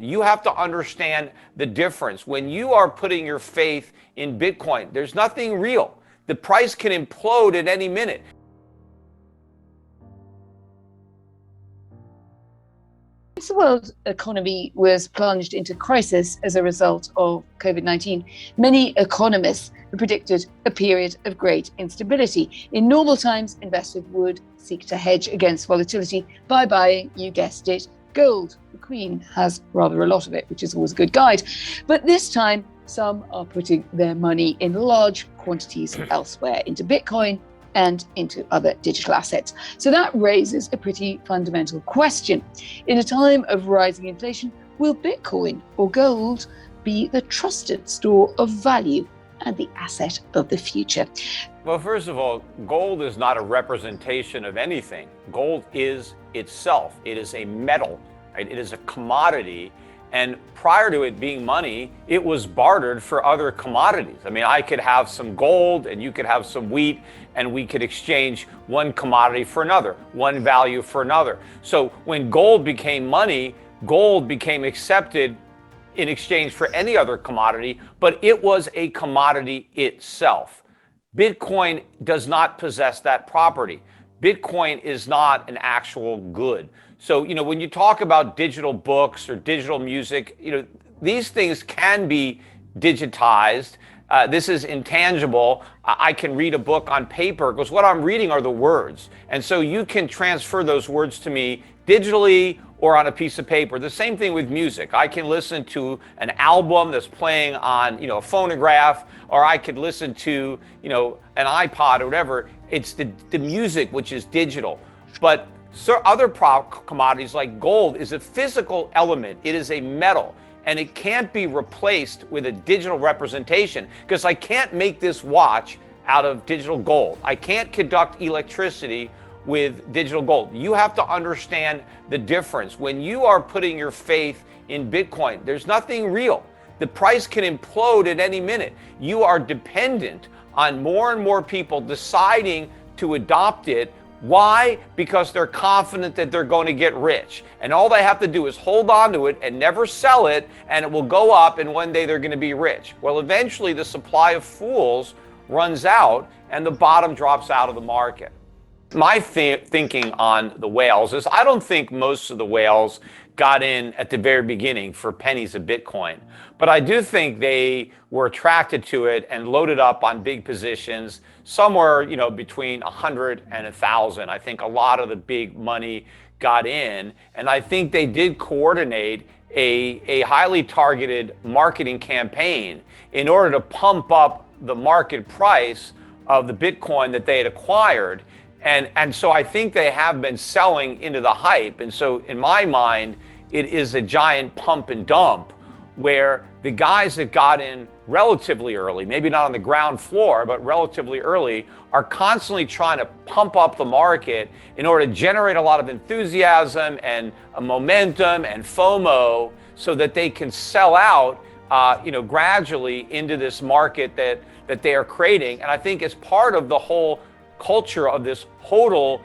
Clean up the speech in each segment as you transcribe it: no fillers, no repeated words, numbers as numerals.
You have to understand the difference. When you are putting your faith in Bitcoin, there's nothing real. The price can implode at any minute. The world economy was plunged into crisis as a result of COVID-19. Many economists predicted a period of great instability. In normal times, investors would seek to hedge against volatility by buying, you guessed it, gold. The Queen has rather a lot of it, which is always a good guide. But this time, some are putting their money in large quantities elsewhere, into Bitcoin and into other digital assets. So that raises a pretty fundamental question. In a time of rising inflation, will Bitcoin or gold be the trusted store of value and the asset of the future? Well, first of all, gold is not a representation of anything. Gold is itself. It is a metal, right? It is a commodity. And prior to it being money, it was bartered for other commodities. I mean, I could have some gold and you could have some wheat, and we could exchange one commodity for another, one value for another. So when gold became money, gold became accepted in exchange for any other commodity, but it was a commodity itself. Bitcoin does not possess that property. Bitcoin is not an actual good. So, when you talk about digital books or digital music, these things can be digitized. This is intangible. I can read a book on paper because what I'm reading are the words. And so you can transfer those words to me digitally or on a piece of paper. The same thing with music. I can listen to an album that's playing on, a phonograph, or I could listen to, an iPod or whatever. It's the music which is digital. But other commodities like gold is a physical element. It is a metal, and it can't be replaced with a digital representation, because I can't make this watch out of digital gold. I can't conduct electricity with digital gold. You have to understand the difference. When you are putting your faith in Bitcoin, there's nothing real. The price can implode at any minute. You are dependent on more and more people deciding to adopt it. Why? Because they're confident that they're going to get rich. And all they have to do is hold on to it and never sell it, and it will go up, and one day they're going to be rich. Well, eventually the supply of fools runs out and the bottom drops out of the market. My thinking on the whales is I don't think most of the whales got in at the very beginning for pennies of Bitcoin. But I do think they were attracted to it and loaded up on big positions somewhere, between 100 and 1,000. I think a lot of the big money got in. And I think they did coordinate a highly targeted marketing campaign in order to pump up the market price of the Bitcoin that they had acquired. And so I think they have been selling into the hype. And so in my mind, it is a giant pump and dump where the guys that got in relatively early, maybe not on the ground floor, but relatively early, are constantly trying to pump up the market in order to generate a lot of enthusiasm and a momentum and FOMO so that they can sell out gradually into this market that they are creating. And I think it's part of the whole culture of this hodl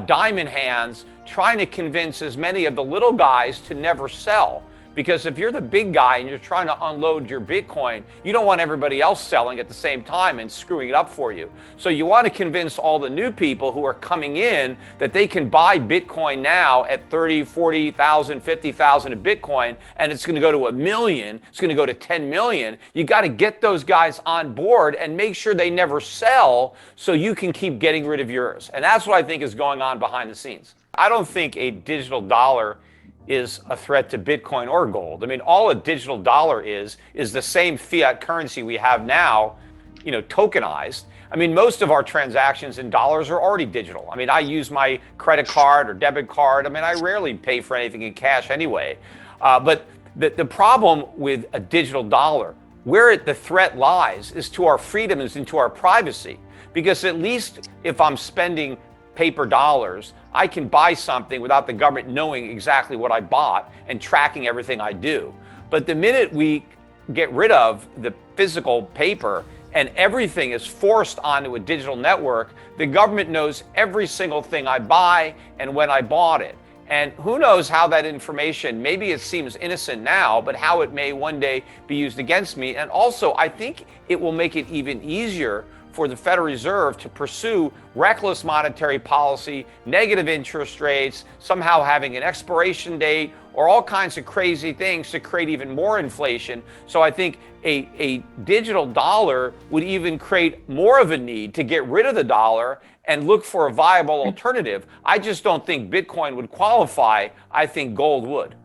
diamond hands trying to convince as many of the little guys to never sell. Because if you're the big guy and you're trying to unload your Bitcoin, you don't want everybody else selling at the same time and screwing it up for you. So you want to convince all the new people who are coming in that they can buy Bitcoin now at 30, 40,000, 50,000 a Bitcoin, and it's going to go to 1 million, it's going to go to 10 million. You got to get those guys on board and make sure they never sell so you can keep getting rid of yours. And that's what I think is going on behind the scenes. I don't think a digital dollar is a threat to Bitcoin or gold. I mean, all a digital dollar is the same fiat currency we have now, tokenized. I mean, most of our transactions in dollars are already digital. I mean, I use my credit card or debit card. I mean, I rarely pay for anything in cash anyway. But the problem with a digital dollar, where the threat lies, is to our freedoms and to our privacy. Because at least if I'm spending paper dollars, I can buy something without the government knowing exactly what I bought and tracking everything I do. But the minute we get rid of the physical paper and everything is forced onto a digital network, the government knows every single thing I buy and when I bought it. And who knows how that information, maybe it seems innocent now, but how it may one day be used against me. And also, I think it will make it even easier for the Federal Reserve to pursue reckless monetary policy, negative interest rates, somehow having an expiration date, or all kinds of crazy things to create even more inflation. So I think a digital dollar would even create more of a need to get rid of the dollar and look for a viable alternative. I just don't think Bitcoin would qualify. I think gold would.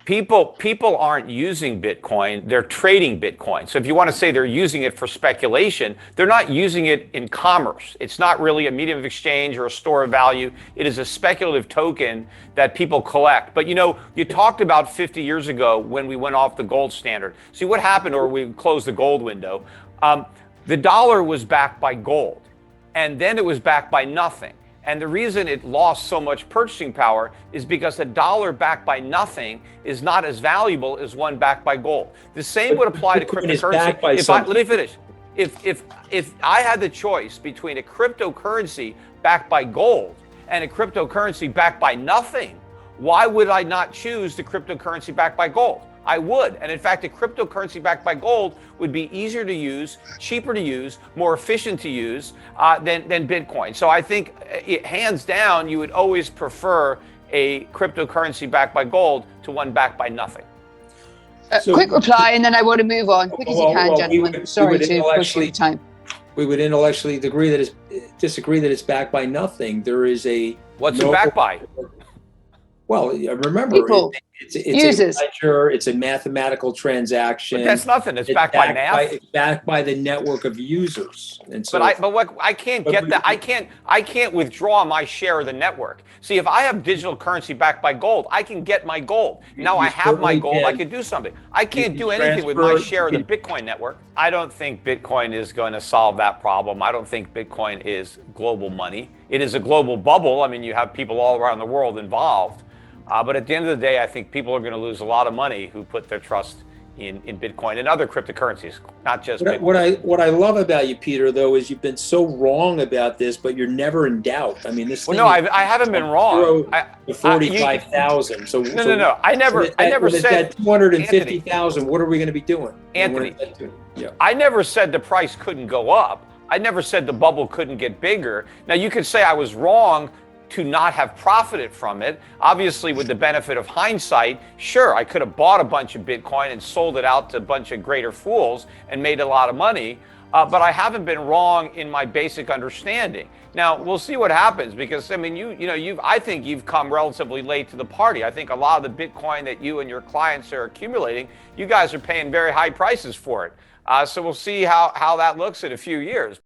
People aren't using Bitcoin, they're trading Bitcoin. So if you want to say they're using it for speculation, they're not using it in commerce. It's not really a medium of exchange or a store of value. It is a speculative token that people collect. But you talked about 50 years ago when we went off the gold standard. See what happened, or we closed the gold window. The dollar was backed by gold, and then it was backed by nothing. And the reason it lost so much purchasing power is because a dollar backed by nothing is not as valuable as one backed by gold. The same would apply to cryptocurrency. Let me finish. If I had the choice between a cryptocurrency backed by gold and a cryptocurrency backed by nothing, why would I not choose the cryptocurrency backed by gold? I would. And in fact, a cryptocurrency backed by gold would be easier to use, cheaper to use, more efficient to use than Bitcoin. So I think hands down, you would always prefer a cryptocurrency backed by gold to one backed by nothing. Quick reply, and then I want to move on. Quick as you can, gentlemen. Sorry to push your time. We would intellectually disagree that it's backed by nothing. There is a... What's it backed by? Well, remember, it's users. A ledger, it's a mathematical transaction. But that's nothing. It's backed by math. It's backed by the network of users. And so, I can't get that. I can't withdraw my share of the network. See, if I have digital currency backed by gold, I can get my gold. Now I have my gold. I can do something. I can't do anything with my share of the Bitcoin network. I don't think Bitcoin is going to solve that problem. I don't think Bitcoin is global money. It is a global bubble. I mean, you have people all around the world involved. But at the end of the day, I think people are going to lose a lot of money who put their trust in Bitcoin and other cryptocurrencies, not just Bitcoin. What I love about you, Peter, though, is you've been so wrong about this, but you're never in doubt. I mean, this. Well, no, I haven't been wrong. 45,000. No. I never said 250,000. What are we going to be doing, Anthony? I never said the price couldn't go up. I never said the bubble couldn't get bigger. Now you could say I was wrong to not have profited from it. Obviously, with the benefit of hindsight, sure, I could have bought a bunch of Bitcoin and sold it out to a bunch of greater fools and made a lot of money. But I haven't been wrong in my basic understanding. Now we'll see what happens, because I mean, I think you've come relatively late to the party. I think a lot of the Bitcoin that you and your clients are accumulating, you guys are paying very high prices for it. So we'll see how that looks in a few years.